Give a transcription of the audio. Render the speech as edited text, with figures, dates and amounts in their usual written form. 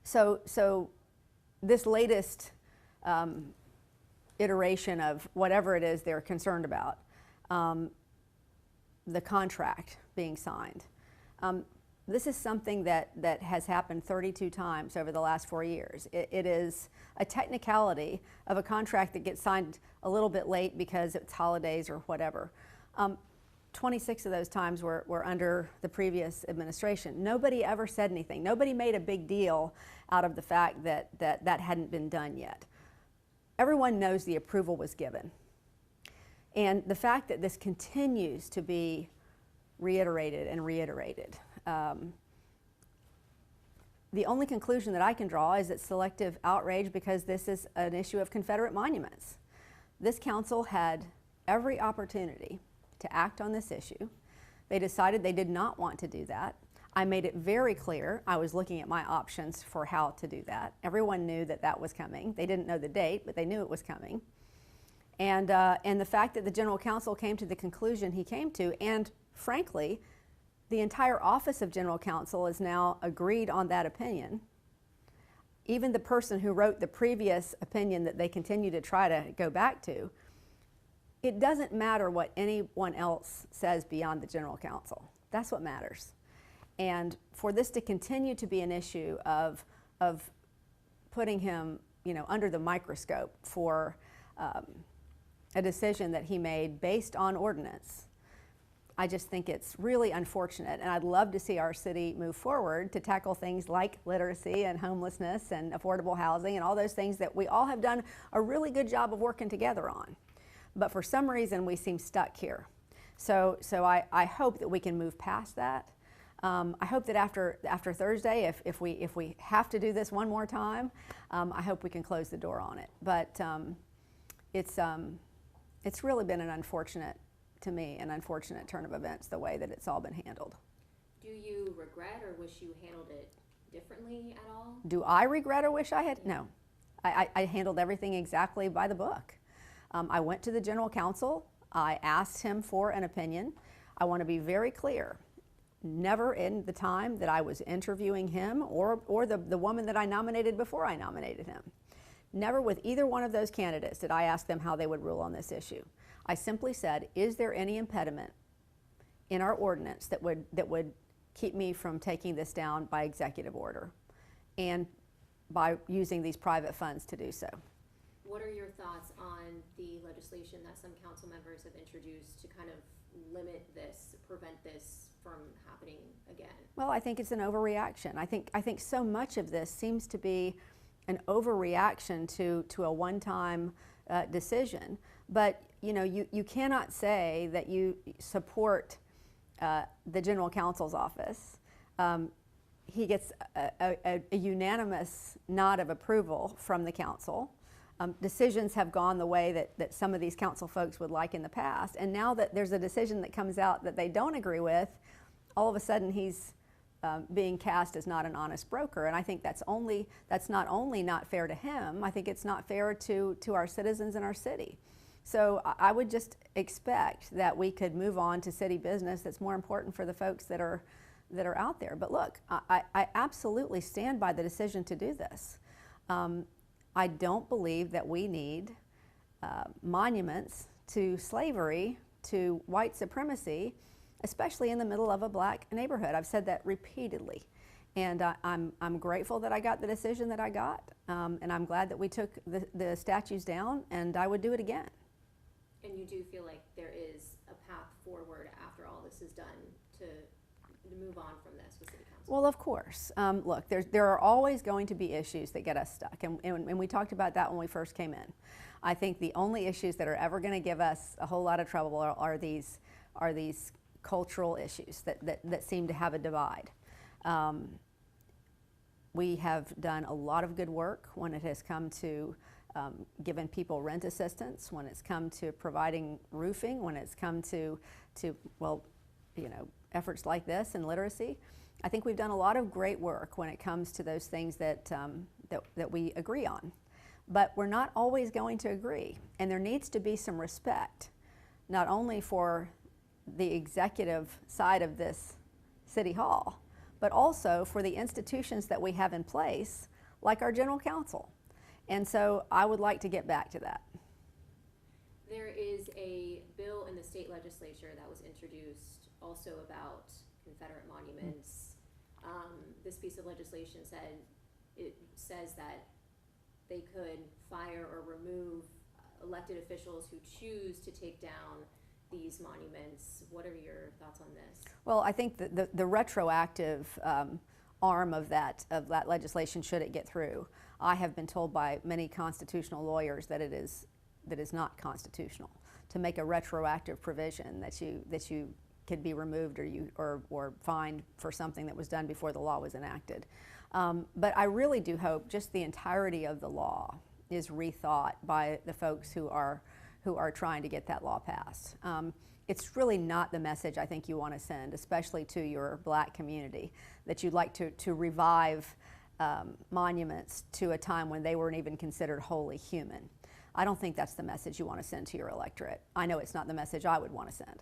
So this latest iteration of whatever it is they're concerned about, the contract being signed, this is something that has happened 32 times over the last 4 years. It is a technicality of a contract that gets signed a little bit late because it's holidays or whatever. 26 of those times were under the previous administration. Nobody ever said anything. Nobody made a big deal out of the fact that hadn't been done yet. Everyone knows the approval was given. And the fact that this continues to be reiterated and reiterated, the only conclusion that I can draw is it's selective outrage because this is an issue of Confederate monuments. This council had every opportunity to act on this issue. They decided they did not want to do that. I made it very clear. I was looking at my options for how to do that. Everyone knew that that was coming. They didn't know the date, but they knew it was coming. And the fact that the general counsel came to the conclusion he came to, and frankly, the entire office of general counsel is now agreed on that opinion. Even the person who wrote the previous opinion that they continue to try to go back to, it doesn't matter what anyone else says beyond the general counsel. That's what matters. And for this to continue to be an issue of putting him, under the microscope for a decision that he made based on ordinance, I just think it's really unfortunate, and I'd love to see our city move forward to tackle things like literacy and homelessness and affordable housing and all those things that we all have done a really good job of working together on. But for some reason, we seem stuck here. So I hope that we can move past that. I hope that after Thursday, if we have to do this one more time, I hope we can close the door on it. But it's really been an unfortunate turn of events, the way that it's all been handled. Do you regret or wish you handled it differently at all? Do I regret or wish I had? No. I handled everything exactly by the book. I went to the general counsel. I asked him for an opinion. I want to be very clear. Never in the time that I was interviewing him or the woman that I nominated before I nominated him, never with either one of those candidates did I ask them how they would rule on this issue. I simply said, is there any impediment in our ordinance that would keep me from taking this down by executive order and by using these private funds to do so? What are your thoughts on the legislation that some council members have introduced to kind of limit this, prevent this from happening again? Well, I think it's an overreaction. I think so much of this seems to be an overreaction to a one-time decision. But you cannot say that you support the general counsel's office. He gets a unanimous nod of approval from the council. Decisions have gone the way that some of these council folks would like in the past. And now that there's a decision that comes out that they don't agree with, all of a sudden he's being cast as not an honest broker. And I think that's not only not fair to him, I think it's not fair to our citizens in our city. So I would just expect that we could move on to city business that's more important for the folks that are out there. But look, I absolutely stand by the decision to do this. I don't believe that we need monuments to slavery, to white supremacy, especially in the middle of a black neighborhood. I've said that repeatedly. And I'm grateful that I got the decision that I got, and I'm glad that we took the statues down, and I would do it again. And you do feel like there is a path forward after all this is done to move on from this with City Council? Well, of course. Look, there are always going to be issues that get us stuck, and we talked about that when we first came in. I think the only issues that are ever going to give us a whole lot of trouble are these cultural issues that seem to have a divide. We have done a lot of good work when it has come to giving people rent assistance, when it's come to providing roofing, when it's come to efforts like this and literacy. I think we've done a lot of great work when it comes to those things that we agree on. But we're not always going to agree, and there needs to be some respect, not only for the executive side of this city hall, but also for the institutions that we have in place, like our general counsel. And so I would like to get back to that. There is a bill in the state legislature that was introduced also about Confederate monuments. This piece of legislation says that they could fire or remove elected officials who choose to take down these monuments. What are your thoughts on this? Well, I think the retroactive arm of that legislation, should it get through, I have been told by many constitutional lawyers that it is not constitutional to make a retroactive provision that you could be removed or fined for something that was done before the law was enacted. But I really do hope just the entirety of the law is rethought by the folks who are trying to get that law passed. It's really not the message I think you want to send, especially to your black community, that you'd like to revive monuments to a time when they weren't even considered wholly human. I don't think that's the message you want to send to your electorate. I know it's not the message I would want to send.